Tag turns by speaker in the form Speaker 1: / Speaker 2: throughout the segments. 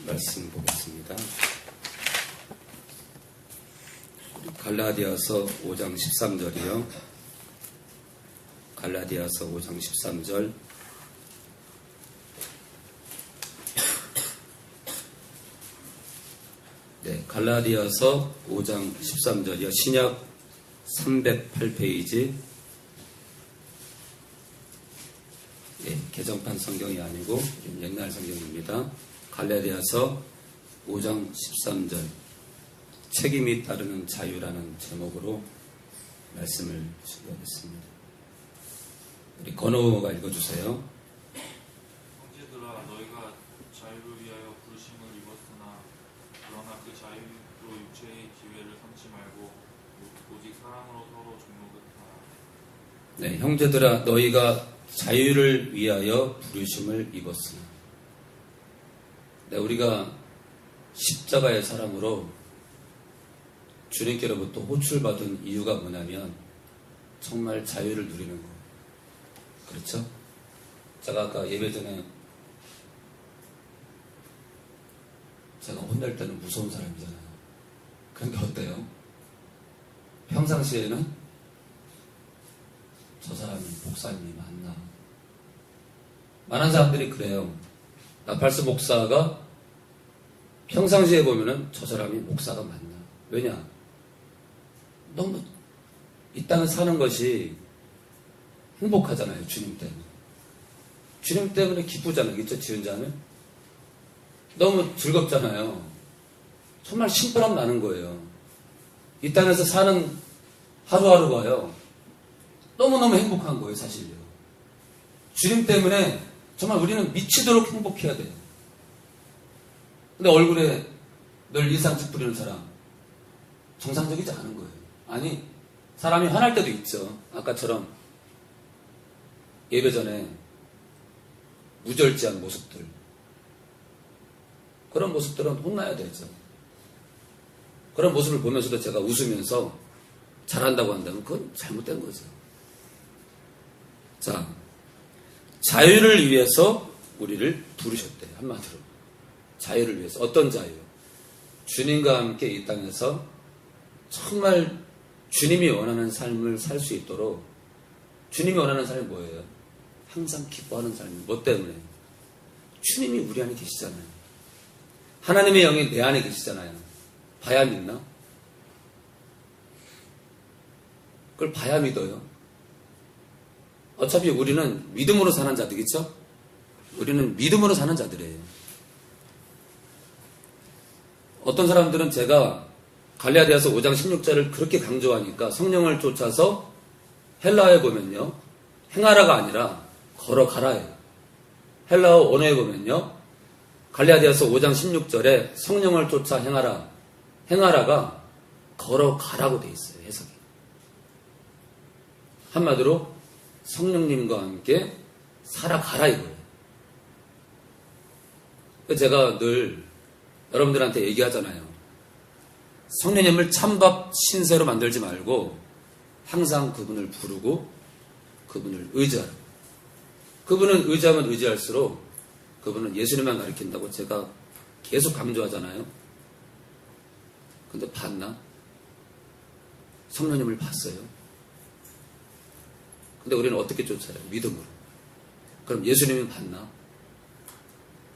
Speaker 1: 말씀 보겠습니다. 갈라디아서 5장 13절이요. 갈라디아서 5장 13절. 네, 갈라디아서 5장 13절이요. 신약 308페이지. 네, 개정판 성경이 아니고 옛날 성경입니다. 갈라디아서 5장 13절. 책임이 따르는 자유라는 제목으로 말씀을 준비하겠습니다. 우리 건호가 읽어주세요.
Speaker 2: 형제들아, 너희가 자유를 위하여 부르심을 입었으나 그러나 그 자유로 육체의 기회를 삼지 말고 오직 사랑으로 서로 종로긋하라.
Speaker 1: 네, 형제들아, 너희가 자유를 위하여 부르심을 입었으나. 네, 우리가 십자가의 사랑으로 주님께로부터 호출받은 이유가 뭐냐면 정말 자유를 누리는 거. 그렇죠? 제가 아까 예배 전에 제가 혼낼 때는 무서운 사람이잖아요. 그런데 어때요? 평상시에는 저 사람이 목사님이 맞나? 많은 사람들이 그래요. 나팔스 목사가 평상시에 보면은 저 사람이 목사가 맞나? 왜냐? 너무 이 땅을 사는 것이 행복하잖아요. 주님 때문에. 주님 때문에 기쁘잖아요. 그렇죠? 지은 자는. 너무 즐겁잖아요. 정말 신바람 나는 거예요. 이 땅에서 사는 하루하루가요. 너무너무 행복한 거예요. 사실요. 주님 때문에 정말 우리는 미치도록 행복해야 돼요. 근데 얼굴에 늘 인상찍 부리는 사람 정상적이지 않은 거예요. 아니, 사람이 화날 때도 있죠. 아까처럼 예배 전에 무절제한 모습들. 그런 모습들은 혼나야 되죠. 그런 모습을 보면서도 제가 웃으면서 잘한다고 한다면 그건 잘못된 거죠. 자, 자유를 위해서 우리를 부르셨대요. 한마디로. 자유를 위해서. 어떤 자유? 주님과 함께 이 땅에서 정말 주님이 원하는 삶을 살 수 있도록. 주님이 원하는 삶이 뭐예요? 항상 기뻐하는 삶이에요. 뭐 때문에? 주님이 우리 안에 계시잖아요. 하나님의 영이 내 안에 계시잖아요. 봐야 믿나? 그걸 봐야 믿어요. 어차피 우리는 믿음으로 사는 자들이겠죠? 우리는 믿음으로 사는 자들이에요. 어떤 사람들은 제가 갈라디아서 5장 16절을 그렇게 강조하니까 성령을 쫓아서 헬라어에 보면요. 행하라가 아니라 걸어가라예요. 헬라어 원어에 보면요. 갈라디아서 5장 16절에 성령을 쫓아 행하라. 행하라가 걸어가라고 돼 있어요. 해석이. 한마디로 성령님과 함께 살아가라 이거예요. 제가 늘 여러분들한테 얘기하잖아요. 성령님을 찬밥 신세로 만들지 말고 항상 그분을 부르고 그분을 의지하라. 그분은 의지하면 의지할수록 그분은 예수님만 가리킨다고 제가 계속 강조하잖아요. 근데 봤나? 성령님을 봤어요. 근데 우리는 어떻게 쫓아요? 믿음으로. 그럼 예수님은 봤나?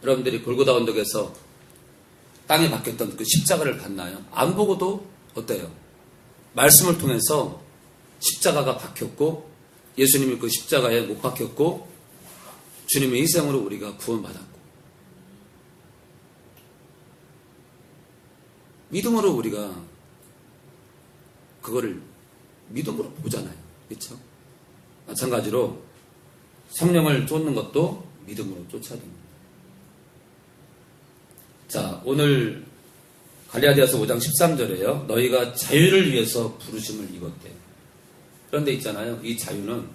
Speaker 1: 여러분들이 골고다 언덕에서 땅에 박혔던 그 십자가를 봤나요? 안 보고도 어때요? 말씀을 통해서 십자가가 박혔고 예수님이 그 십자가에 못 박혔고 주님의 희생으로 우리가 구원받았고 믿음으로 우리가 그거를 믿음으로 보잖아요. 그렇죠? 마찬가지로 성령을 쫓는 것도 믿음으로 쫓아야 됩니다. 자, 오늘 갈라디아서 5장 13절에요. 너희가 자유를 위해서 부르심을 입었대. 그런데 있잖아요. 이 자유는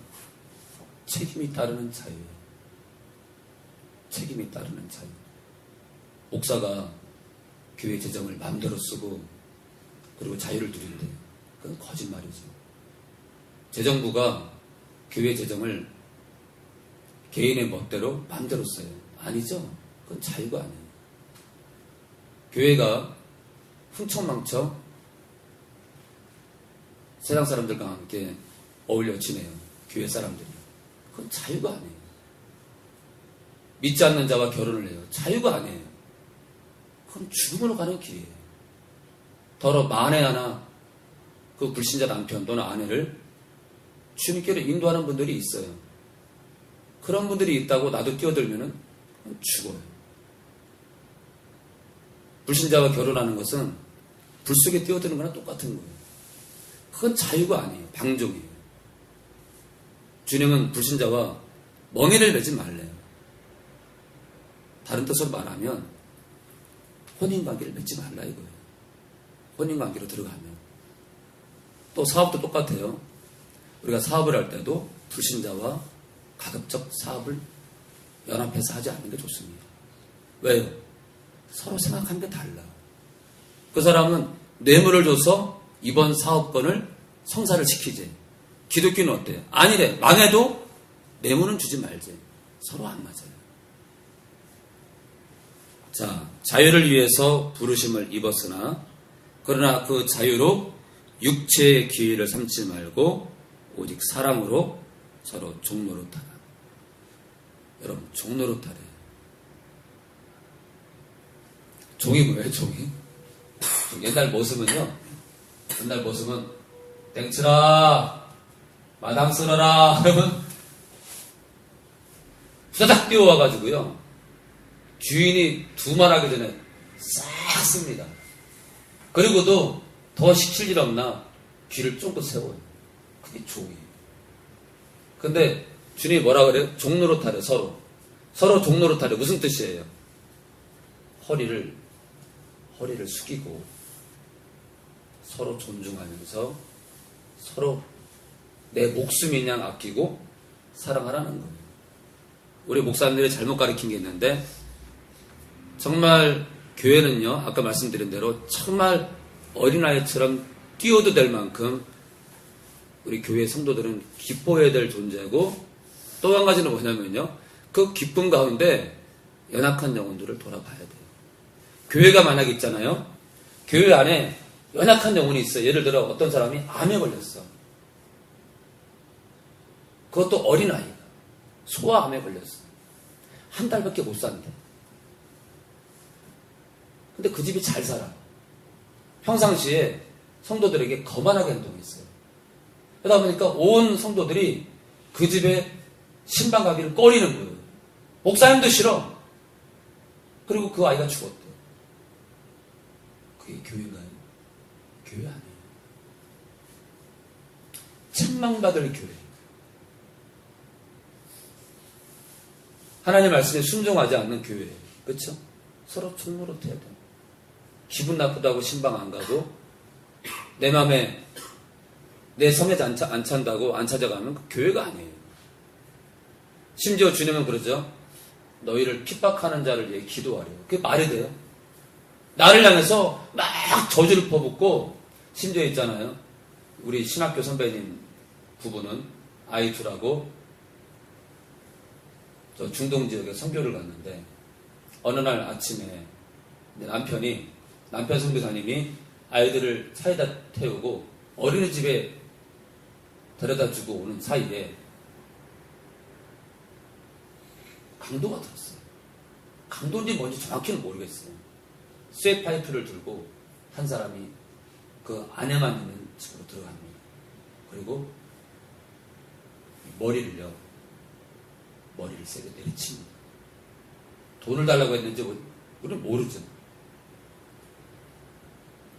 Speaker 1: 책임이 따르는 자유예요. 책임이 따르는 자유. 목사가 교회 재정을 마음대로 쓰고 그리고 자유를 누린대요. 그건 거짓말이죠. 재정부가 교회 재정을 개인의 멋대로 마음대로 써요. 아니죠. 그건 자유가 아니에요. 교회가 흥청망청 세상 사람들과 함께 어울려 지내요. 교회 사람들이. 그건 자유가 아니에요. 믿지 않는 자와 결혼을 해요. 자유가 아니에요. 그건 죽음으로 가는 길이에요. 더러 만에 하나 그 불신자 남편 또는 아내를 주님께로 인도하는 분들이 있어요. 그런 분들이 있다고 나도 뛰어들면은 죽어요. 불신자와 결혼하는 것은 불 속에 뛰어드는 거랑 똑같은 거예요. 그건 자유가 아니에요. 방종이에요. 주님은 불신자와 멍에를 매지 말래요. 다른 뜻으로 말하면 혼인관계를 맺지 말라 이거예요. 혼인관계로 들어가면. 또 사업도 똑같아요. 우리가 사업을 할 때도 불신자와 가급적 사업을 연합해서 하지 않는 게 좋습니다. 왜요? 서로 생각하는 게 달라. 그 사람은 뇌물을 줘서 이번 사업권을 성사를 시키지. 기독교는 어때요? 아니래. 망해도 뇌물은 주지 말지. 서로 안 맞아요. 자, 자유를 위해서 부르심을 입었으나 그러나 그 자유로 육체의 기회를 삼지 말고 오직 사랑으로 서로 종노릇하라. 여러분, 종노릇하래. 종이 뭐예요, 종이? 옛날 모습은요, 옛날 모습은 땡치라, 마당 쓸어라, 그러면 후다닥 뛰어와가지고요, 주인이 두말하기 전에 싹 씁니다. 그리고도 더 시킬 일 없나 귀를 쫑긋 세워요. 그게 종이에요. 근데 주님이 뭐라 그래요? 종노릇하래. 서로 종노릇하래. 무슨 뜻이에요? 허리를 숙이고 서로 존중하면서 서로 내 목숨인 양 아끼고 사랑하라는 거예요. 우리 목사님들이 잘못 가르친 게 있는데 정말 교회는요, 아까 말씀드린 대로 정말 어린아이처럼 뛰어도 될 만큼 우리 교회 성도들은 기뻐해야 될 존재고, 또 한 가지는 뭐냐면요, 그 기쁨 가운데 연약한 영혼들을 돌아봐야 돼요. 교회가 만약에 있잖아요. 교회 안에 연약한 영혼이 있어요. 예를 들어 어떤 사람이 암에 걸렸어. 그것도 어린아이가 소아암에 걸렸어. 한 달밖에 못 산대. 근데 그 집이 잘 살아. 평상시에 성도들에게 거만하게 행동했어요. 그러다 보니까 온 성도들이 그 집에 신방 가기를 꺼리는 거예요. 목사님도 싫어. 그리고 그 아이가 죽었대. 그게 교회인가요? 교회 아니에요. 책망받을 교회. 하나님 말씀에 순종하지 않는 교회예요. 그렇죠? 서로 종노릇해야 돼요. 기분 나쁘다고 신방 안 가고 내 맘에 내 성에 안 찬다고 안 찾아가면 그 교회가 아니에요. 심지어 주님은 그러죠. 너희를 핍박하는 자를 위해 기도하래요. 그게 말이 돼요? 나를 향해서 막 저주를 퍼붓고, 심지어 있잖아요. 우리 신학교 선배님 부부는 아이 둘하고 저 중동 지역에 선교를 갔는데 어느 날 아침에 남편 선교사님이 아이들을 차에다 태우고 어린이집에 데려다 주고 오는 사이에 강도가 들었어요. 강도인지 뭔지 정확히는 모르겠어요. 쇠 파이프를 들고 한 사람이 그 안에만 있는 집으로 들어갑니다. 그리고 머리를 세게 내리칩니다. 돈을 달라고 했는지 우리는 모르죠.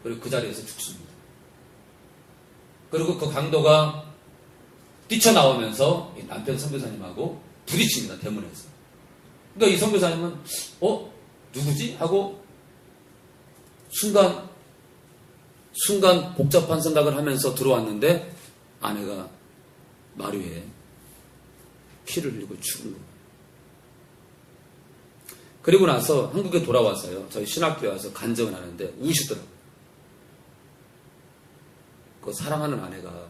Speaker 1: 그리고 그 자리에서 죽습니다. 그리고 그 강도가 뛰쳐나오면서 이 남편 선교사님하고 부딪힙니다. 대문에서. 그러니까 이 선교사님은 누구지? 하고 순간 복잡한 생각을 하면서 들어왔는데 아내가 말 위에 피를 흘리고 죽은 거예요. 그리고 나서 한국에 돌아와서요. 저희 신학교에 와서 간증을 하는데 우시더라고요. 그 사랑하는 아내가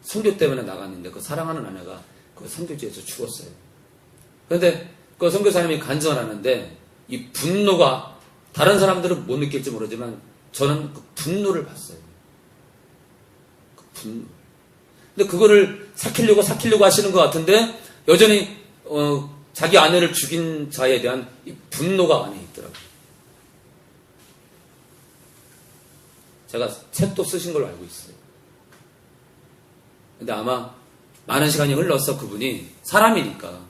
Speaker 1: 선교 때문에 나갔는데 그 사랑하는 아내가 그 선교지에서 죽었어요. 그런데 그 선교사님이 간증을 하는데 이 분노가 다른 사람들은 못 느낄지 모르지만 저는 그 분노를 봤어요. 그 분노. 근데 그거를 삭히려고 하시는 것 같은데 여전히 자기 아내를 죽인 자에 대한 이 분노가 안에 있더라고요. 제가 책도 쓰신 걸로 알고 있어요. 근데 아마 많은 시간이 흘러서 그분이 사람이니까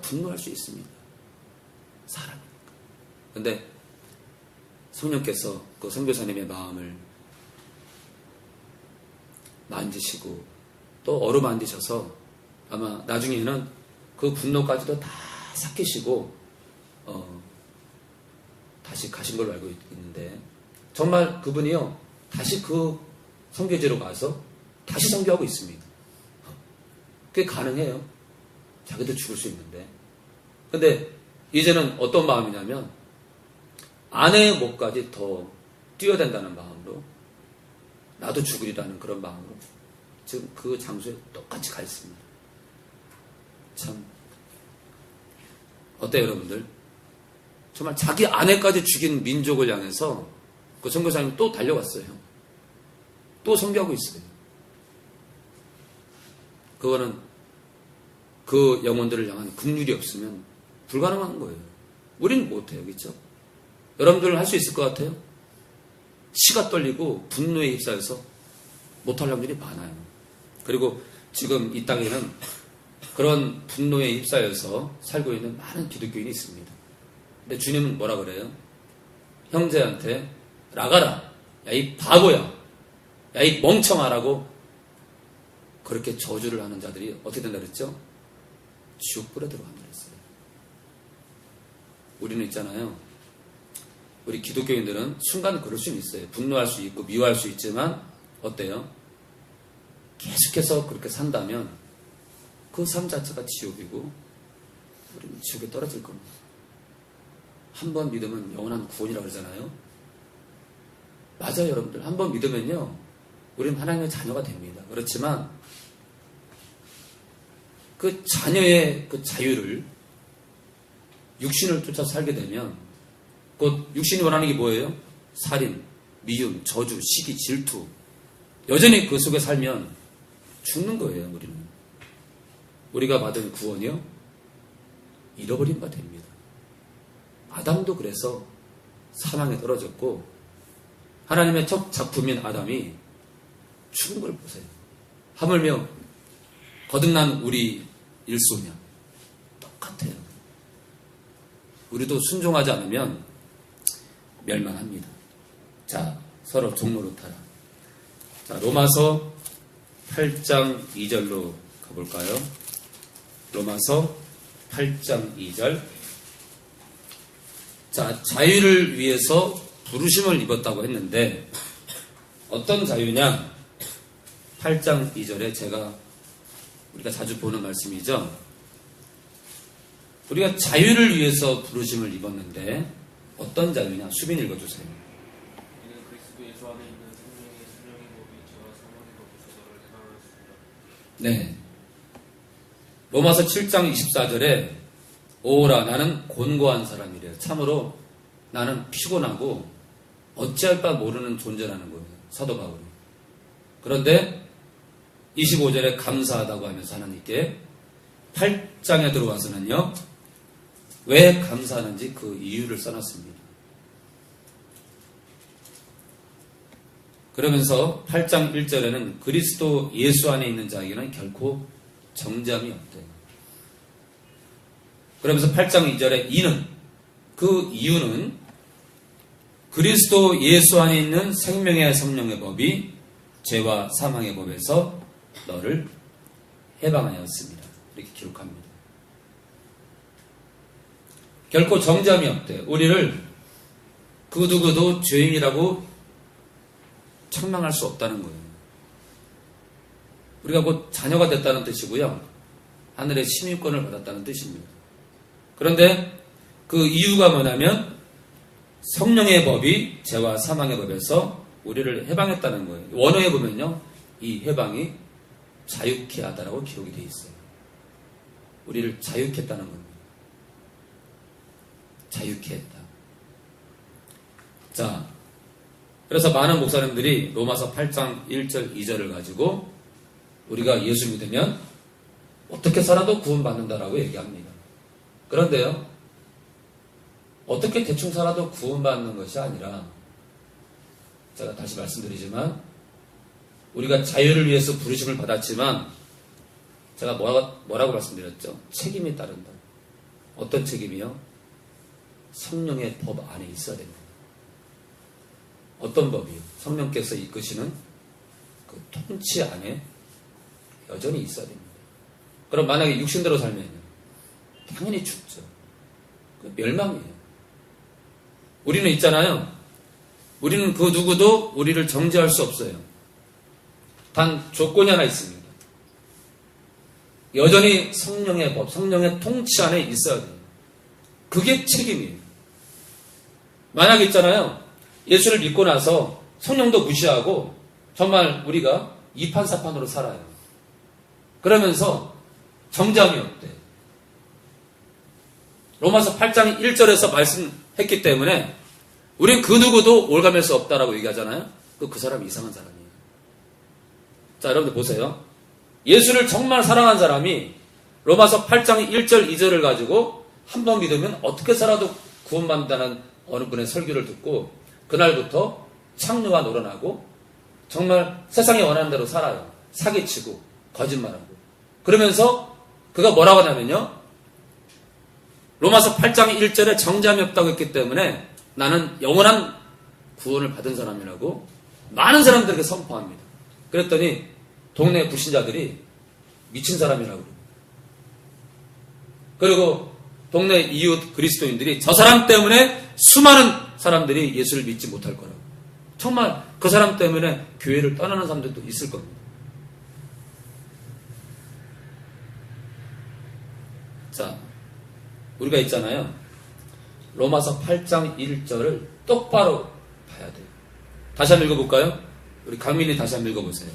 Speaker 1: 분노할 수 있습니다. 사람이니까. 근데 성령께서 그 선교사님의 마음을 만지시고 또 어루만지셔서 아마 나중에는 그 분노까지도 다 삭히시고 다시 가신 걸로 알고 있는데 정말 그분이요 다시 그 선교지로 가서 다시 선교하고 있습니다. 그게 가능해요. 자기도 죽을 수 있는데. 근데 이제는 어떤 마음이냐면 아내의 목까지 더 뛰어댄다는 마음으로 나도 죽으리라는 그런 마음으로 지금 그 장소에 똑같이 가 있습니다. 참 어때요 여러분들? 정말 자기 아내까지 죽인 민족을 향해서 그 선교사님이 또 달려갔어요. 또 선교하고 있어요. 그거는 그 영혼들을 향한 긍휼이 없으면 불가능한 거예요. 우리는 못해요. 그렇죠? 여러분들은 할 수 있을 것 같아요? 시가 떨리고 분노에 휩싸여서 못할 확률이 많아요. 그리고 지금 이 땅에는 그런 분노에 휩싸여서 살고 있는 많은 기독교인이 있습니다. 근데 주님은 뭐라 그래요? 형제한테 나가라. 야, 이 바보야. 야, 이 멍청하라고 그렇게 저주를 하는 자들이 어떻게 된다 그랬죠? 지옥불에 들어간다 그랬어요. 우리는 있잖아요. 우리 기독교인들은 순간 그럴 수는 있어요. 분노할 수 있고 미워할 수 있지만 어때요? 계속해서 그렇게 산다면 그 삶 자체가 지옥이고 우리는 지옥에 떨어질 겁니다. 한 번 믿으면 영원한 구원이라고 그러잖아요. 맞아요 여러분들. 한 번 믿으면요 우리는 하나님의 자녀가 됩니다. 그렇지만 그 자녀의 그 자유를 육신을 쫓아 살게 되면 곧 육신이 원하는 게 뭐예요? 살인, 미움, 저주, 시기, 질투 여전히 그 속에 살면 죽는 거예요. 우리는 우리가 받은 구원이요 잃어버린 바 됩니다. 아담도 그래서 사망에 떨어졌고 하나님의 첫 작품인 아담이 죽은 걸 보세요. 하물며 거듭난 우리 일소냐 똑같아요. 우리도 순종하지 않으면 멸망합니다. 자, 서로 종로로 타라. 자, 로마서 8장 2절로 가볼까요? 로마서 8장 2절. 자, 자유를 위해서 부르심을 입었다고 했는데 어떤 자유냐? 8장 2절에 우리가 자주 보는 말씀이죠. 우리가 자유를 위해서 부르심을 입었는데 어떤 자유냐? 수빈 읽어주세요.
Speaker 2: 이는 그리스도 예수 안에 있는 생명의 법이 저와 사망의 법이 저를 해방하였습니다.
Speaker 1: 네. 로마서 7장 24절에 오라 나는 곤고한 사람이래요. 참으로 나는 피곤하고 어찌할 바 모르는 존재라는 거예요. 사도 바울이. 그런데 25절에 감사하다고 하면서 하나님께 8장에 들어와서는요. 왜 감사하는지 그 이유를 써놨습니다. 그러면서 8장 1절에는 그리스도 예수 안에 있는 자에게는 결코 정죄함이 없대요. 그러면서 8장 2절에 이는 그 이유는 그리스도 예수 안에 있는 생명의 성령의 법이 죄와 사망의 법에서 너를 해방하였습니다. 이렇게 기록합니다. 결코 정죄함이 없대요. 우리를 그 누구도 죄인이라고 책망할 수 없다는 거예요. 우리가 곧 자녀가 됐다는 뜻이고요. 하늘의 시민권을 받았다는 뜻입니다. 그런데 그 이유가 뭐냐면 성령의 법이 죄와 사망의 법에서 우리를 해방했다는 거예요. 원어에 보면요. 이 해방이 자유케 하다라고 기록이 되어 있어요. 우리를 자유케 했다는 겁니다. 자유케 했다. 자, 그래서 많은 목사님들이 로마서 8장 1절 2절을 가지고 우리가 예수 믿으면 어떻게 살아도 구원받는다라고 얘기합니다. 그런데요, 어떻게 대충 살아도 구원받는 것이 아니라, 제가 다시 말씀드리지만, 우리가 자유를 위해서 부르심을 받았지만, 제가 뭐라고 말씀드렸죠? 책임이 따른다. 어떤 책임이요? 성령의 법 안에 있어야 됩니다. 어떤 법이요? 성령께서 이끄시는 그 통치 안에 여전히 있어야 됩니다. 그럼 만약에 육신대로 살면요, 당연히 죽죠. 멸망이에요. 우리는 있잖아요. 우리는 그 누구도 우리를 정죄할 수 없어요. 단 조건이 하나 있습니다. 여전히 성령의 법, 성령의 통치 안에 있어야 돼요. 그게 책임이에요. 만약에 있잖아요, 예수를 믿고 나서 성령도 무시하고 정말 우리가 이판사판으로 살아요. 그러면서 정죄함이 없대. 로마서 8장 1절에서 말씀했기 때문에 우린 그 누구도 올가맬 수 없다라고 얘기하잖아요. 그 사람이 이상한 사람이에요. 자, 여러분들 보세요. 예수를 정말 사랑한 사람이 로마서 8장 1절 2절을 가지고 한 번 믿으면 어떻게 살아도 구원받는다는 어느 분의 설교를 듣고 그날부터 창녀가 놀아나고 정말 세상에 원하는 대로 살아요. 사기치고 거짓말하고. 그러면서 그가 뭐라고 하냐면요, 로마서 8장 1절에 정죄함이 없다고 했기 때문에 나는 영원한 구원을 받은 사람이라고 많은 사람들에게 선포합니다. 그랬더니 동네 불신자들이 미친 사람이라고 그리고 동네 이웃 그리스도인들이 저 사람 때문에 수많은 사람들이 예수를 믿지 못할 거라고. 정말 그 사람 때문에 교회를 떠나는 사람들도 있을 겁니다. 자, 우리가 있잖아요, 로마서 8장 1절을 똑바로 봐야 돼요. 다시 한번 읽어볼까요? 우리 강민이 다시 한번 읽어보세요.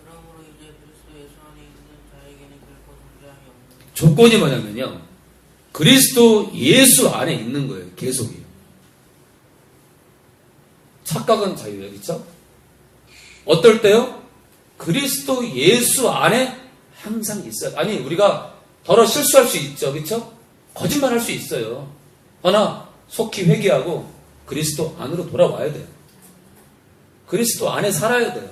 Speaker 3: 그러므로 이제 그리스도 예수 안에 있는 자에게는 결코 정죄함이 없는.
Speaker 1: 조건이 뭐냐면요, 그리스도 예수 안에 있는 거예요. 계속이요. 착각은 자유예요. 그렇죠? 어떨 때요? 그리스도 예수 안에 항상 있어요. 아니, 우리가 더러 실수할 수 있죠. 그렇죠? 거짓말할 수 있어요. 그러나 속히 회개하고 그리스도 안으로 돌아와야 돼요. 그리스도 안에 살아야 돼요.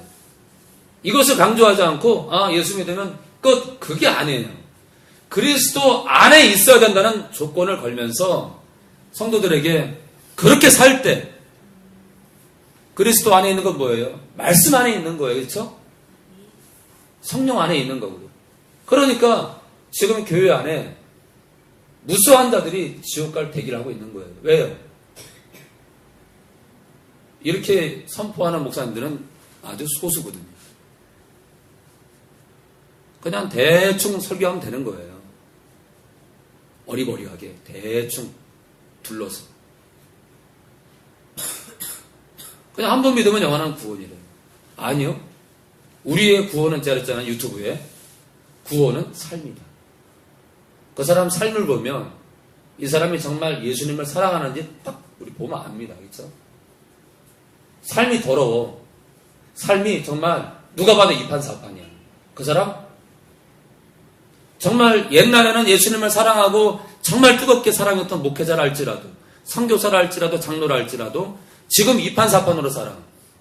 Speaker 1: 이것을 강조하지 않고 예수 믿으면 끝, 그게 아니에요. 그리스도 안에 있어야 된다는 조건을 걸면서 성도들에게 그렇게 살 때, 그리스도 안에 있는 건 뭐예요? 말씀 안에 있는 거예요. 그렇죠? 성령 안에 있는 거고요. 그러니까 지금 교회 안에 무수한 자들이 지옥 갈 대기를 하고 있는 거예요. 왜요? 이렇게 선포하는 목사님들은 아주 소수거든요. 그냥 대충 설교하면 되는 거예요. 어리버리하게 대충 둘러서 그냥 한 번 믿으면 영원한 구원이래요. 아니요. 우리의 구원은 제가 그랬잖아요. 유튜브에. 구원은 삶이다. 그 사람 삶을 보면 이 사람이 정말 예수님을 사랑하는지 딱 우리 보면 압니다. 그렇죠? 삶이 더러워. 삶이 정말 누가 봐도 이판사판이야. 그 사람 정말 옛날에는 예수님을 사랑하고 정말 뜨겁게 사랑했던 목회자라 할지라도, 선교사라 할지라도, 장로라 할지라도 지금 이판사판으로 살아.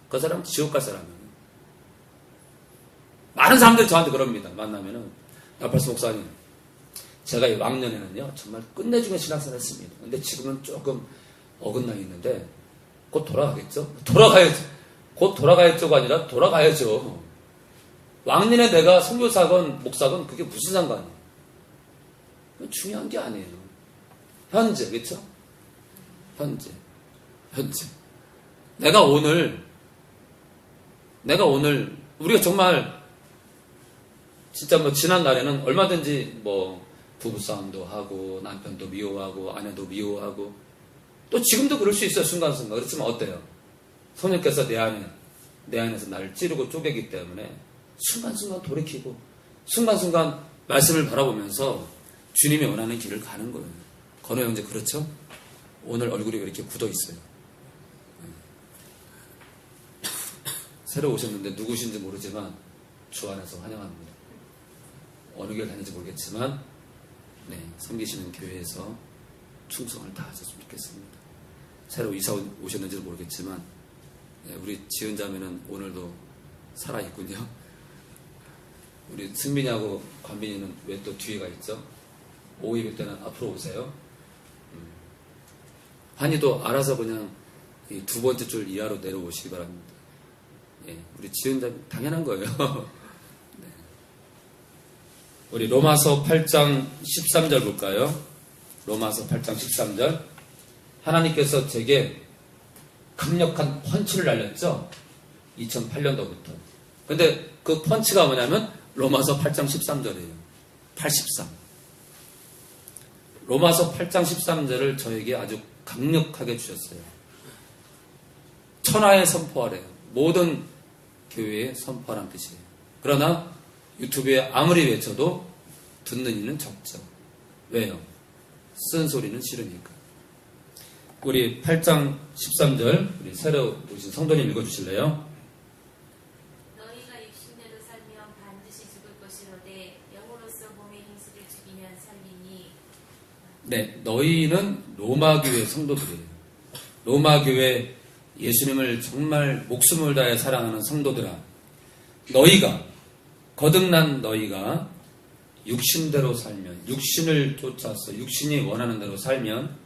Speaker 1: 그 사람 지옥 갈 사람이에요. 많은 사람들이 저한테 그럽니다. 만나면은, 나팔스 목사님, 제가 이 왕년에는요 정말 끝내주는 신앙생활 했습니다. 근데 지금은 조금 어긋나 있는데 곧 돌아가겠죠? 돌아가야죠. 곧 돌아가야죠가 아니라 돌아가야죠. 왕년에 내가 선교사건 목사건 그게 무슨 상관이에요? 중요한 게 아니에요. 현재, 그렇죠? 현재. 내가 오늘 우리가 정말 진짜 지난 날에는 얼마든지 부부싸움도 하고 남편도 미워하고 아내도 미워하고 또 지금도 그럴 수 있어요. 순간순간. 그렇지만 어때요? 성령께서 내 안에서 나를 찌르고 쪼개기 때문에 순간순간 돌이키고 순간순간 말씀을 바라보면서 주님이 원하는 길을 가는 거예요. 건호 형제 그렇죠? 오늘 얼굴이 왜 이렇게 굳어 있어요? 새로 오셨는데 누구신지 모르지만 주 안에서 환영합니다. 어느 교회 다니는지 모르겠지만 섬기시는 교회에서 충성을 다하셨으면 좋겠습니다. 새로 이사 오셨는지도 모르겠지만 우리 지은 자매는 오늘도 살아있군요. 우리 승민이하고 관빈이는 왜 또 뒤에가 있죠? 오후 예배 때는 앞으로 오세요. 환희도 알아서 그냥 이 두 번째 줄 이하로 내려오시기 바랍니다. 우리 지은 자매 당연한 거예요. 네. 우리 로마서 8장 13절 볼까요? 로마서 8장 13절. 하나님께서 제게 강력한 펀치를 날렸죠? 2008년도부터. 근데 그 펀치가 뭐냐면 로마서 8장 13절이에요. 83. 로마서 8장 13절을 저에게 아주 강력하게 주셨어요. 천하에 선포하래요. 모든 교회에 선포하라는 뜻이에요. 그러나 유튜브에 아무리 외쳐도 듣는 이는 적죠. 왜요? 쓴 소리는 싫으니까. 우리 8장 13절 우리 새로 오신 성도님 읽어주실래요?
Speaker 4: 너희가 육신대로 살면 반드시 죽을 것이로되 영으로서 몸의 행실을 죽이면 살리니.
Speaker 1: 네, 너희는 로마교회 성도들이에요. 로마교회 예수님을 정말 목숨을 다해 사랑하는 성도들아, 너희가 거듭난 너희가 육신대로 살면, 육신을 쫓아서 육신이 원하는 대로 살면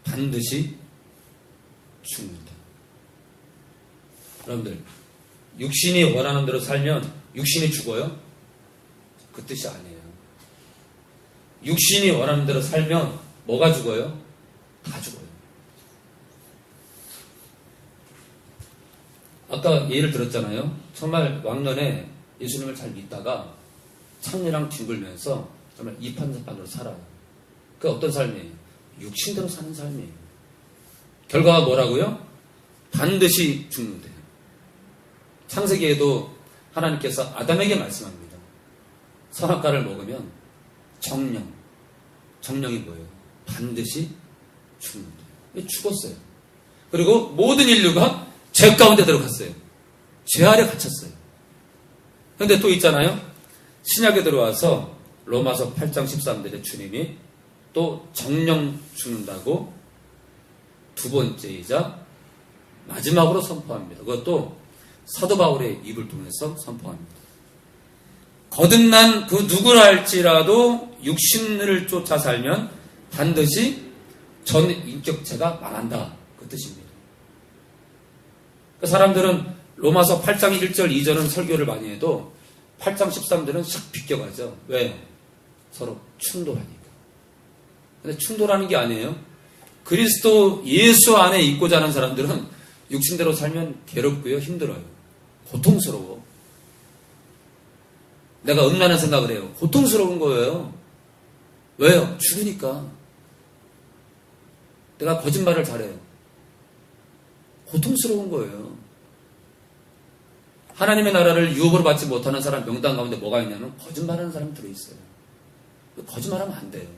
Speaker 1: 반드시 죽는다. 여러분들, 육신이 원하는 대로 살면 육신이 죽어요? 그 뜻이 아니에요. 육신이 원하는 대로 살면 뭐가 죽어요? 다 죽어요. 아까 예를 들었잖아요. 정말 왕년에 예수님을 잘 믿다가 창녀랑 뒹굴면서 정말 이판사판으로 살아요. 그 어떤 삶이에요? 육신대로 사는 삶이에요. 결과가 뭐라고요? 반드시 죽는데요. 창세기에도 하나님께서 아담에게 말씀합니다. 선악과를 먹으면 정령이 뭐예요? 반드시 죽는데요. 죽었어요. 그리고 모든 인류가 죄 가운데 들어갔어요. 죄 아래 갇혔어요. 그런데 또 있잖아요. 신약에 들어와서 로마서 8장 13절에 주님이 또 정령 죽는다고 두 번째이자 마지막으로 선포합니다. 그것도 사도 바울의 입을 통해서 선포합니다. 거듭난 그 누구라 할지라도 육신을 쫓아 살면 반드시 전 인격체가 망한다. 그 뜻입니다. 그 사람들은 로마서 8장 1절 2절은 설교를 많이 해도 8장 13절은 싹 비껴가죠. 왜요? 서로 충돌하니까. 근데 충돌하는 게 아니에요. 그리스도 예수 안에 있고자 하는 사람들은 육신대로 살면 괴롭고요, 힘들어요. 고통스러워. 내가 음란한 생각을 해요. 고통스러운 거예요. 왜요? 죽으니까. 내가 거짓말을 잘해요. 고통스러운 거예요. 하나님의 나라를 유업으로 받지 못하는 사람 명단 가운데 뭐가 있냐면 거짓말하는 사람이 들어있어요. 거짓말하면 안 돼요.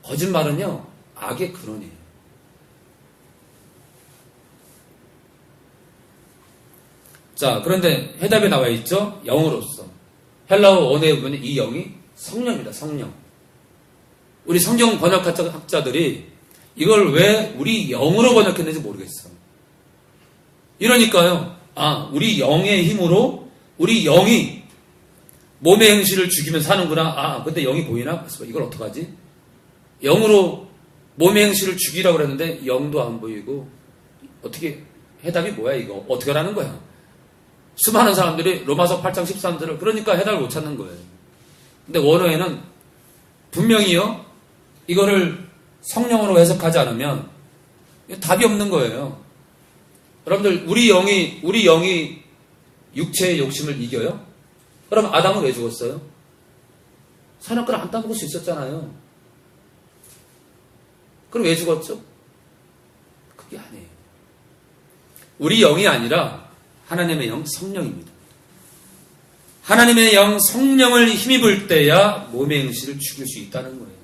Speaker 1: 거짓말은요, 악의 근원이에요. 자, 그런데 해답에 나와 있죠? 영으로서. 헬라어 원어에 보면 이 영이 성령입니다. 성령. 우리 성경 번역학자들이 이걸 왜 우리 영으로 번역했는지 모르겠어. 이러니까요. 우리 영의 힘으로 우리 영이 몸의 행실을 죽이면 사는구나. 근데 영이 보이나? 이걸 어떡하지? 영으로 몸의 행실을 죽이라고 그랬는데 영도 안 보이고 어떻게 해답이 뭐야 이거? 어떻게 하라는 거야? 수많은 사람들이 로마서 8장 13절을 그러니까 해답을 못 찾는 거예요. 근데 원어에는 분명히요. 이거를 성령으로 해석하지 않으면 답이 없는 거예요. 여러분들 우리 영이 육체의 욕심을 이겨요? 그럼 아담은 왜 죽었어요? 선악과를 안 따먹을 수 있었잖아요. 그럼 왜 죽었죠? 그게 아니에요. 우리 영이 아니라 하나님의 영 성령입니다. 하나님의 영 성령을 힘입을 때야 몸의 행실을 죽일 수 있다는 거예요.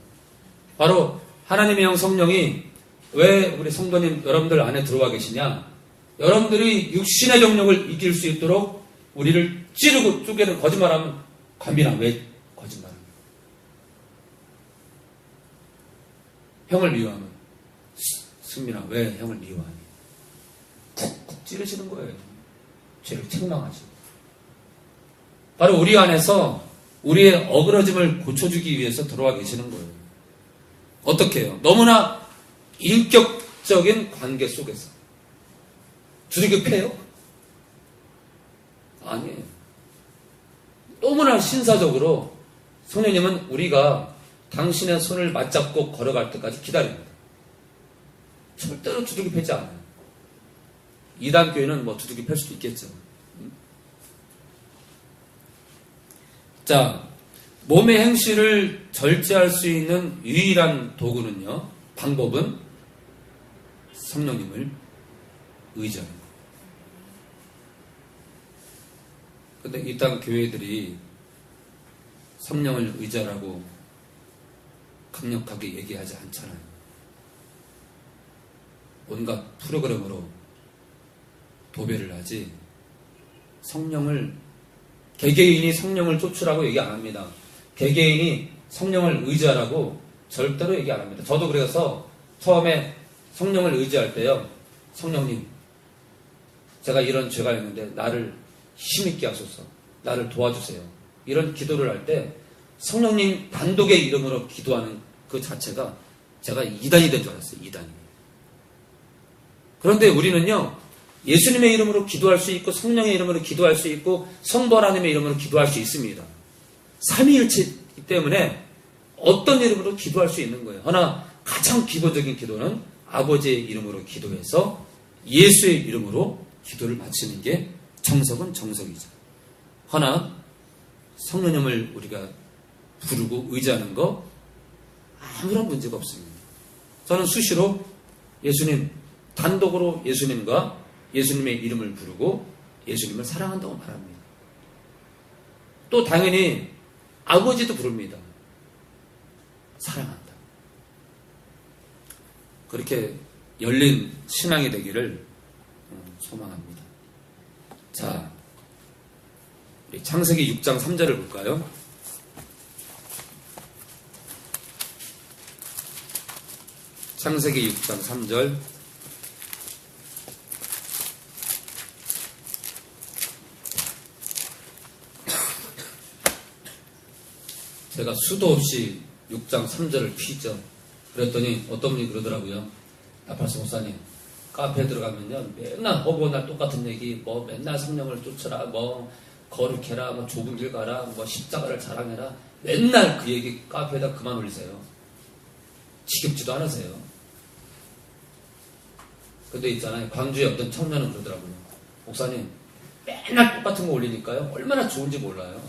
Speaker 1: 바로 하나님의 영 성령이 왜 우리 성도님 여러분들 안에 들어와 계시냐? 여러분들이 육신의 정욕을 이길 수 있도록 우리를 찌르고 쪼개는 거짓말하면 관빈아 왜 거짓말하냐? 형을 미워하면 승민아 왜 형을 미워하니? 쿡쿡 찌르시는 거예요. 죄를 책망하시고. 바로 우리 안에서 우리의 어그러짐을 고쳐주기 위해서 들어와 계시는 거예요. 어떻게 해요? 너무나 인격적인 관계 속에서 두들겨 패요? 아니에요. 너무나 신사적으로 성령님은 우리가 당신의 손을 맞잡고 걸어갈 때까지 기다립니다. 절대로 두들겨 패지 않아요. 이단 교회는 뭐 두들겨 팰 수도 있겠죠. 자, 몸의 행실을 절제할 수 있는 유일한 도구는요, 방법은 성령님을 의지하는 거예요. 근데 이 땅 교회들이 성령을 의지하라고 강력하게 얘기하지 않잖아요. 온갖 프로그램으로 도배를 하지, 개개인이 성령을 쫓으라고 얘기 안 합니다. 개개인이 성령을 의지하라고 절대로 얘기 안 합니다. 저도 그래서 처음에 성령을 의지할 때요, 성령님, 제가 이런 죄가 있는데 나를 힘있게 하소서, 나를 도와주세요. 이런 기도를 할 때 성령님 단독의 이름으로 기도하는 그 자체가 제가 이단이 된 줄 알았어요. 이단이. 그런데 우리는요, 예수님의 이름으로 기도할 수 있고 성령의 이름으로 기도할 수 있고 성부 하나님의 이름으로 기도할 수 있습니다. 삼위일체이기 때문에 어떤 이름으로 기도할 수 있는 거예요. 하나 가장 기본적인 기도는 아버지의 이름으로 기도해서 예수의 이름으로 기도를 마치는 게 정석은 정석이죠. 하나 성령님을 우리가 부르고 의지하는 거 아무런 문제가 없습니다. 저는 수시로 예수님, 단독으로 예수님과 예수님의 이름을 부르고 예수님을 사랑한다고 말합니다. 또 당연히 아버지도 부릅니다. 사랑한다. 그렇게 열린 신앙이 되기를 소망합니다. 자, 우리 창세기 6장 3절을 볼까요? 창세기 6장 3절. 제가 수도 없이 6장 3절을 피죠. 그랬더니 어떤 분이 그러더라고요. 나팔수 목사님, 카페에 들어가면요, 맨날 허구날 똑같은 얘기, 뭐 맨날 성령을 쫓아라, 뭐 거룩해라, 뭐 좁은 길 가라, 뭐 십자가를 자랑해라, 맨날 그 얘기 카페에다 그만 올리세요. 지겹지도 않으세요. 근데 있잖아요, 광주에 어떤 청년은 그러더라고요. 목사님, 맨날 똑같은 거 올리니까요, 얼마나 좋은지 몰라요.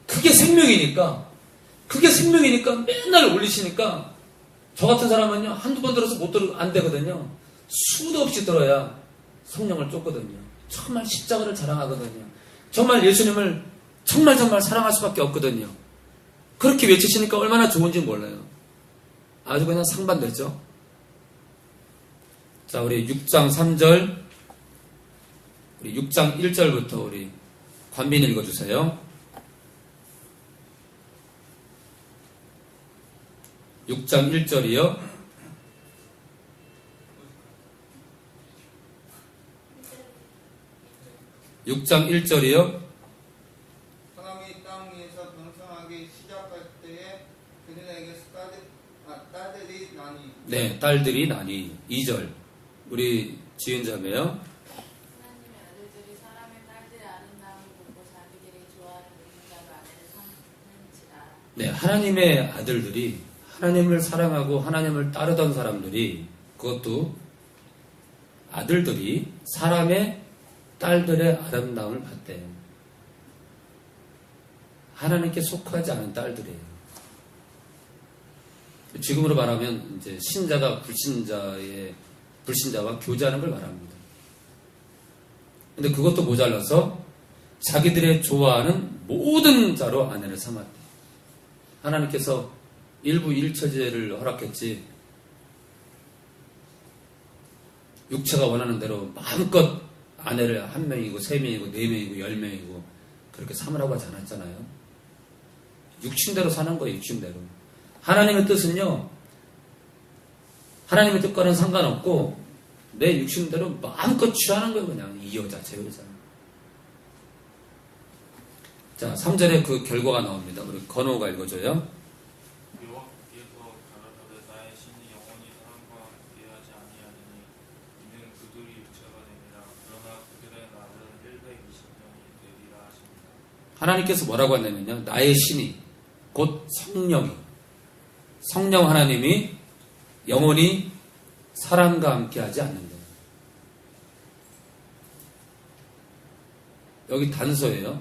Speaker 1: 그게 생명이니까 맨날 올리시니까 저 같은 사람은요, 한두 번 들어서 안 되거든요. 수도 없이 들어야 성령을 쫓거든요. 정말 십자가를 자랑하거든요. 정말 예수님을 정말 사랑할 수밖에 없거든요. 그렇게 외치시니까 얼마나 좋은지 몰라요. 아주 그냥 상반되죠. 자, 우리 6장 3절, 우리 6장 1절부터 우리 관빈 읽어주세요. 6장 1절이요. 6장 1절이요.
Speaker 5: 사람이 땅 위에서 번성하기 시작할 때에 그들에게 딸들이 나니.
Speaker 1: 네, 딸들이 나니. 2절. 우리 지은자매요.
Speaker 6: 하나님의 아들들이 사람의 딸들의 아름다움을 보고 자기들이 좋아하는 그림자로 아내를 삼는지라.
Speaker 1: 네, 하나님의 아들들이 하나님을 사랑하고 하나님을 따르던 사람들이, 그것도 아들들이 사람의 딸들의 아름다움을 봤대요. 하나님께 속하지 않은 딸들이에요. 지금으로 말하면 이제 신자가 불신자와 교제하는 걸 말합니다. 근데 그것도 모자라서 자기들의 좋아하는 모든 자로 아내를 삼았대요. 하나님께서 일부 일처제를 허락했지 육체가 원하는 대로 마음껏 아내를 1명이고 3명이고 4명이고 10명이고 그렇게 삼으라고 하지 않았잖아요. 육신대로 사는 거예요. 육신대로. 하나님의 뜻은요, 하나님의 뜻과는 상관없고 내 육신대로 마음껏 취하는 거예요. 그냥 이 여자 저 여자. 자, 3절에 그 결과가 나옵니다. 우리 건호가 읽어줘요.
Speaker 2: 여호와께서 가라사대 나의 신이 영원히 사람과 함께하지 아니하리니 이는 그들이 육체가 되니라. 그러나 그들의 날은 120년이 되리라 하십니다.
Speaker 1: 하나님께서 뭐라고 하냐면요, 나의 신이 곧 성령이, 성령 하나님이 영원히 사람과 함께하지 않는다. 여기 단서예요.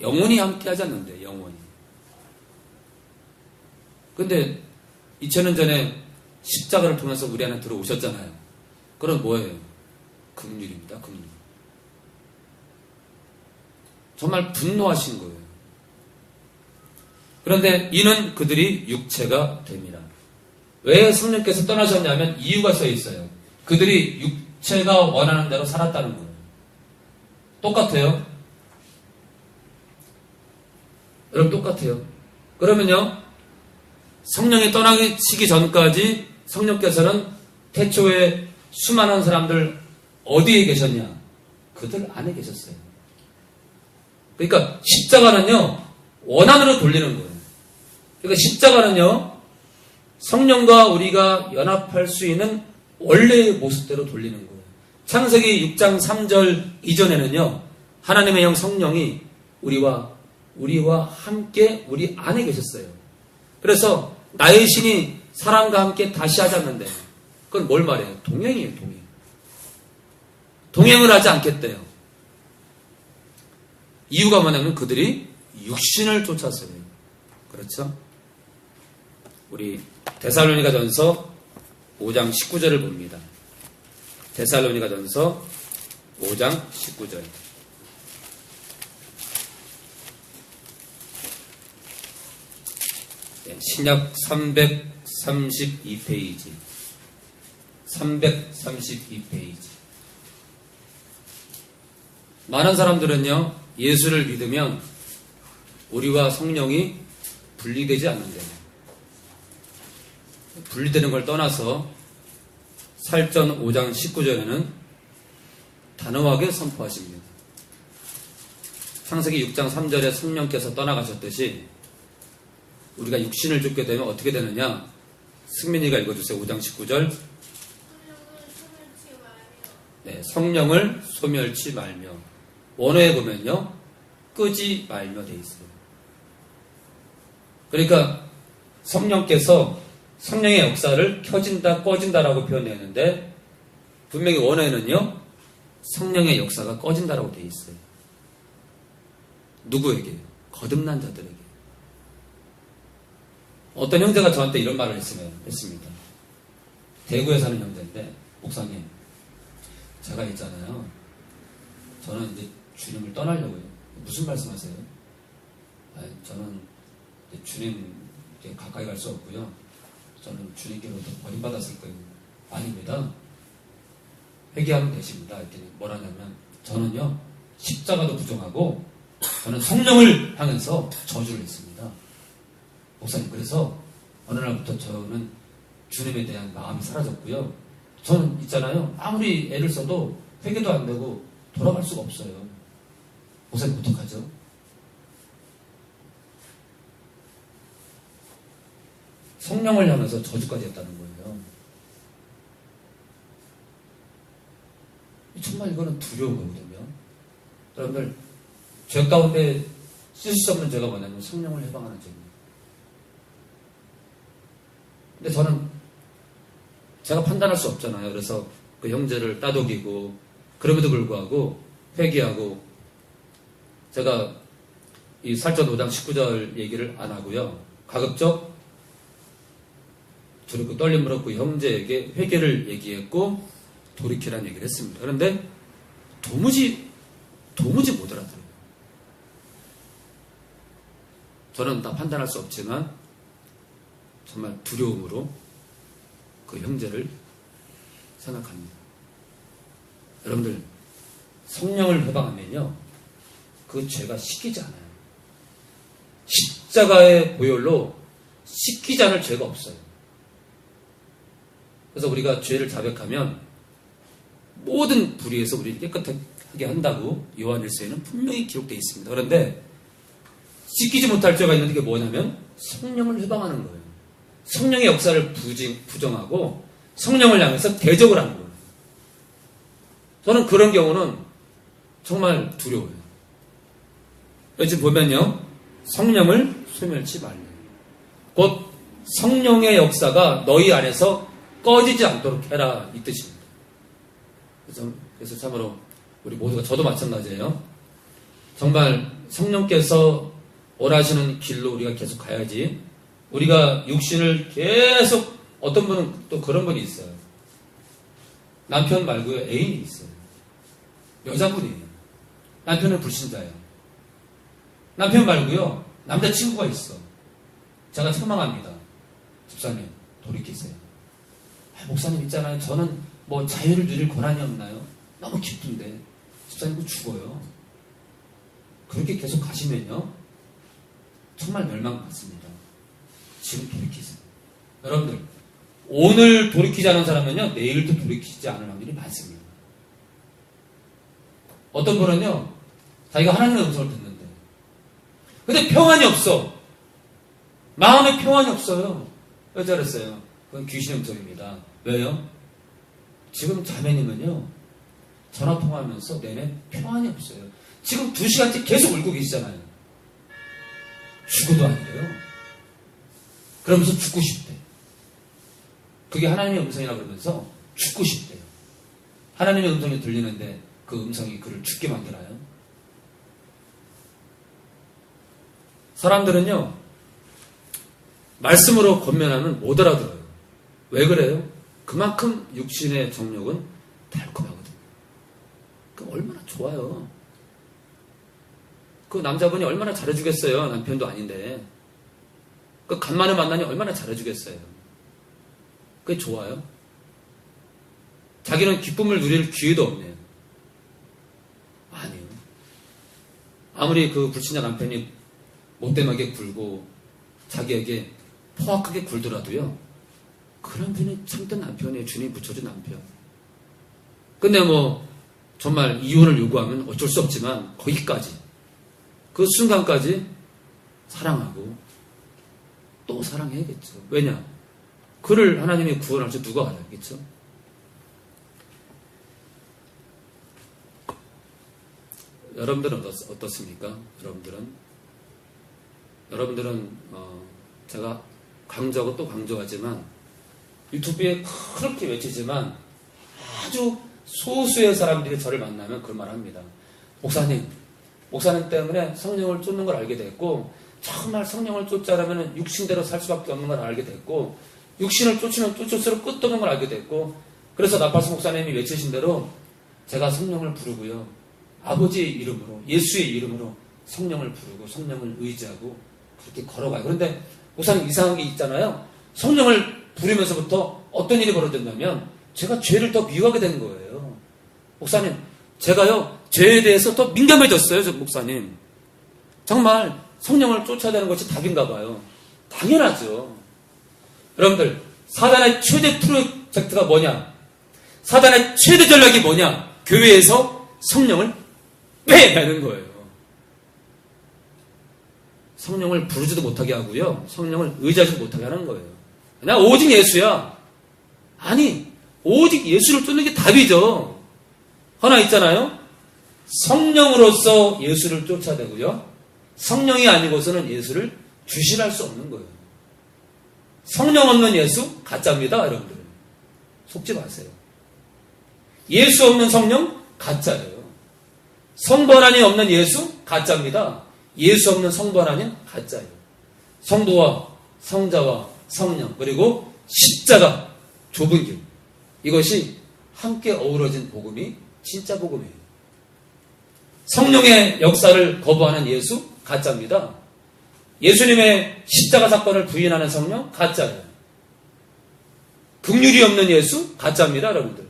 Speaker 1: 영원히 함께하지 않는데, 영원히. 근데 2000년 전에 십자가를 통해서 우리 안에 들어오셨잖아요. 그건 뭐예요? 긍휼입니다. 긍휼. 정말 분노하신 거예요. 그런데 이는 그들이 육체가 됨이라. 왜 성령께서 떠나셨냐면 이유가 써 있어요. 그들이 육체가 원하는 대로 살았다는 거예요. 똑같아요. 여러분 똑같아요. 그러면요, 성령이 떠나시기 전까지 성령께서는 태초에 수많은 사람들 어디에 계셨냐? 그들 안에 계셨어요. 그러니까 십자가는요, 원한으로 돌리는 거예요. 그러니까 십자가는요, 성령과 우리가 연합할 수 있는 원래의 모습대로 돌리는 거예요. 창세기 6장 3절 이전에는요, 하나님의 영 성령이 우리와 함께 우리 안에 계셨어요. 그래서 나의 신이 사람과 함께 다시 하자는데, 그건 뭘 말해요? 동행이에요, 동행. 동행을 하지 않겠대요. 이유가 뭐냐면 그들이 육신을 쫓았어요. 그렇죠? 우리 데살로니가전서 5장 19절을 봅니다. 데살로니가전서 5장 19절. 신약 332페이지. 332페이지. 많은 사람들은요, 예수를 믿으면 우리와 성령이 분리되지 않는데요. 분리되는 걸 떠나서 살전 5장 19절에는 단호하게 선포하십니다. 창세기 6장 3절에 성령께서 떠나가셨듯이 우리가 육신을 쫓게 되면 어떻게 되느냐? 승민이가 읽어주세요. 5장 19절. 네, 성령을 소멸치 말며. 원어에 보면요, 끄지 말며 돼 있어요. 그러니까 성령께서 성령의 역사를 켜진다, 꺼진다라고 표현했는데 분명히 원어에는요, 성령의 역사가 꺼진다라고 돼 있어요. 누구에게? 거듭난 자들에게. 어떤 형제가 저한테 이런 말을 했습니다. 대구에 사는 형제인데, 목사님, 제가 있잖아요. 저는 이제 주님을 떠나려고요. 무슨 말씀하세요? 저는 이제 주님 가까이 갈 수 없고요. 저는 주님께로부터 버림받았을 거예요. 아닙니다. 회개하면 되십니다. 이렇게 뭐라냐면, 저는요, 십자가도 부정하고, 저는 성령을 향해서 저주를 했습니다. 목사님, 그래서 어느 날부터 저는 주님에 대한 마음이 사라졌고요. 저는 있잖아요, 아무리 애를 써도 회개도 안 되고 돌아갈 수가 없어요. 목사님, 어떡하죠? 성령을 향해서 저주까지 했다는 거예요. 정말 이거는 두려운 거거든요. 여러분들, 죄 가운데 씻을 수 없는 죄가 뭐냐면 성령을 해방하는 죄입니다. 근데 저는 제가 판단할 수 없잖아요. 그래서 그 형제를 따독이고, 그럼에도 불구하고 회개하고, 제가 이 살전 5장 19절 얘기를 안 하고요, 가급적 두렵고 떨림으로 그 형제에게 회개를 얘기했고 돌이키라는 얘기를 했습니다. 그런데 도무지 못 알아들어요. 저는 다 판단할 수 없지만 정말 두려움으로 그 형제를 생각합니다. 여러분들, 성령을 회방하면요, 그 죄가 씻기지 않아요. 십자가의 보혈로 씻기지 않을 죄가 없어요. 그래서 우리가 죄를 자백하면 모든 불의에서 우리를 깨끗하게 한다고 요한일서에는 분명히 기록되어 있습니다. 그런데 씻기지 못할 죄가 있는데 그게 뭐냐면 성령을 회방하는 거예요. 성령의 역사를 부정하고 성령을 향해서 대적을 하는 거예요. 저는 그런 경우는 정말 두려워요. 지금 보면요, 성령을 소멸치 말라. 곧 성령의 역사가 너희 안에서 꺼지지 않도록 해라, 이 뜻입니다. 그래서 참으로 우리 모두가, 저도 마찬가지예요. 정말 성령께서 원하시는 길로 우리가 계속 가야지. 우리가 육신을 계속, 어떤 분은 또 그런 분이 있어요. 남편 말고요, 애인이 있어요. 여자분이에요. 남편은 불신자예요. 남편 말고요, 남자친구가 있어. 제가 책망합니다. 집사님, 돌이키세요. 목사님 있잖아요. 저는 뭐 자유를 누릴 권한이 없나요? 너무 기쁜데. 집사님, 그거 죽어요. 그렇게 계속 가시면요, 정말 멸망받습니다. 지금 돌이키세요. 여러분들, 오늘 돌이키지 않은 사람은요, 내일도 돌이키지 않을 확률이 많습니다. 어떤 분은요, 자기가 하나님의 음성을 듣는데, 근데 평안이 없어. 마음에 평안이 없어요. 왜 저랬어요? 그건 귀신의 음성입니다. 왜요? 지금 자매님은요, 전화통화하면서 내내 평안이 없어요. 지금 2시간째 계속 울고 계시잖아요. 죽어도 아니에요. 그러면서 죽고 싶대. 그게 하나님의 음성이라 그러면서 죽고 싶대요. 하나님의 음성이 들리는데 그 음성이 그를 죽게 만들어요. 사람들은요, 말씀으로 권면하면 못 알아들어요. 왜 그래요? 그만큼 육신의 정욕은 달콤하거든요. 그 얼마나 좋아요. 그 남자분이 얼마나 잘해주겠어요. 남편도 아닌데. 그 간만에 만나니 얼마나 잘해주겠어요. 그게 좋아요. 자기는 기쁨을 누릴 기회도 없네요. 아니요. 아무리 그 불신자 남편이 못되게 굴고 자기에게 포악하게 굴더라도요, 그런 분이 참된 남편이에요. 주님이 붙여준 남편. 근데 뭐 정말 이혼을 요구하면 어쩔 수 없지만 거기까지, 그 순간까지 사랑하고 또 사랑해야겠죠. 왜냐? 그를 하나님이 구원할 줄 누가 알아야겠죠? 여러분들은 어떻습니까? 여러분들은 제가 강조하고 또 강조하지만, 유튜브에 그렇게 외치지만 아주 소수의 사람들이 저를 만나면 그런 말 합니다. 목사님 때문에 성령을 쫓는 걸 알게 됐고, 정말 성령을 쫓자라면 육신대로 살 수밖에 없는 걸 알게 됐고, 육신을 쫓으면 쫓을수록 끝도 없는 걸 알게 됐고, 그래서 나팔수 목사님이 외치신 대로 제가 성령을 부르고요, 아버지의 이름으로, 예수의 이름으로 성령을 부르고 성령을 의지하고 그렇게 걸어가요. 그런데 목사님, 이상한 게 있잖아요. 성령을 부르면서부터 어떤 일이 벌어졌냐면 제가 죄를 더 미워하게 된 거예요. 목사님, 제가요 죄에 대해서 더 민감해졌어요. 저 목사님, 정말 성령을 쫓아야 되는 것이 답인가 봐요. 당연하죠. 여러분들, 사단의 최대 프로젝트가 뭐냐? 사단의 최대 전략이 뭐냐? 교회에서 성령을 빼내는 거예요. 성령을 부르지도 못하게 하고요, 성령을 의지하지도 못하게 하는 거예요. 그냥 오직 예수야. 아니, 오직 예수를 쫓는 게 답이죠. 하나 있잖아요. 성령으로서 예수를 쫓아야 되고요, 성령이 아니고서는 예수를 주시할 수 없는 거예요. 성령 없는 예수 가짜입니다. 여러분들, 속지 마세요. 예수 없는 성령 가짜예요. 성부 하나님 없는 예수 가짜입니다. 예수 없는 성부 하나님 가짜예요. 성도와 성자와 성령, 그리고 십자가, 좁은 길, 이것이 함께 어우러진 복음이 진짜 복음이에요. 성령의 역사를 거부하는 예수 가짜입니다. 예수님의 십자가 사건을 부인하는 성령 가짜예요. 긍휼이 없는 예수 가짜입니다. 여러분들,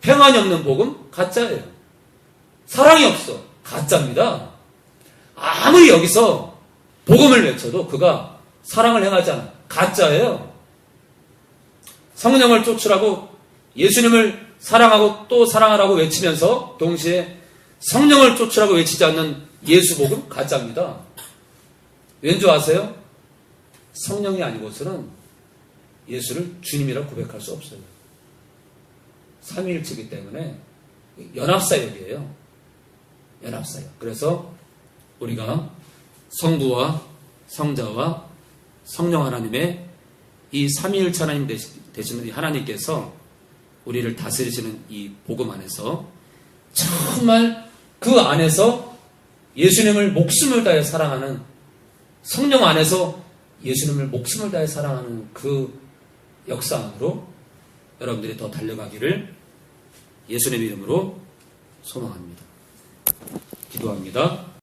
Speaker 1: 평안이 없는 복음 가짜예요. 사랑이 없어 가짜입니다. 아무리 여기서 복음을 외쳐도 그가 사랑을 행하지 않아 가짜예요. 성령을 쫓으라고 예수님을 사랑하고 또 사랑하라고 외치면서 동시에 성령을 쫓으라고 외치지 않는 예수 복음 가짜입니다. 왠지 아세요? 성령이 아니고서는 예수를 주님이라고 고백할 수 없어요. 삼위일체이기 때문에 연합사역이에요. 연합사역. 그래서 우리가 성부와 성자와 성령 하나님의 이 삼위일체 하나님 되시는 이 하나님께서 우리를 다스리시는 이 복음 안에서 정말 그 안에서 예수님을 목숨을 다해 사랑하는 성령 안에서 예수님을 목숨을 다해 사랑하는 그 역사 안으로 여러분들이 더 달려가기를 예수님의 이름으로 소망합니다. 기도합니다.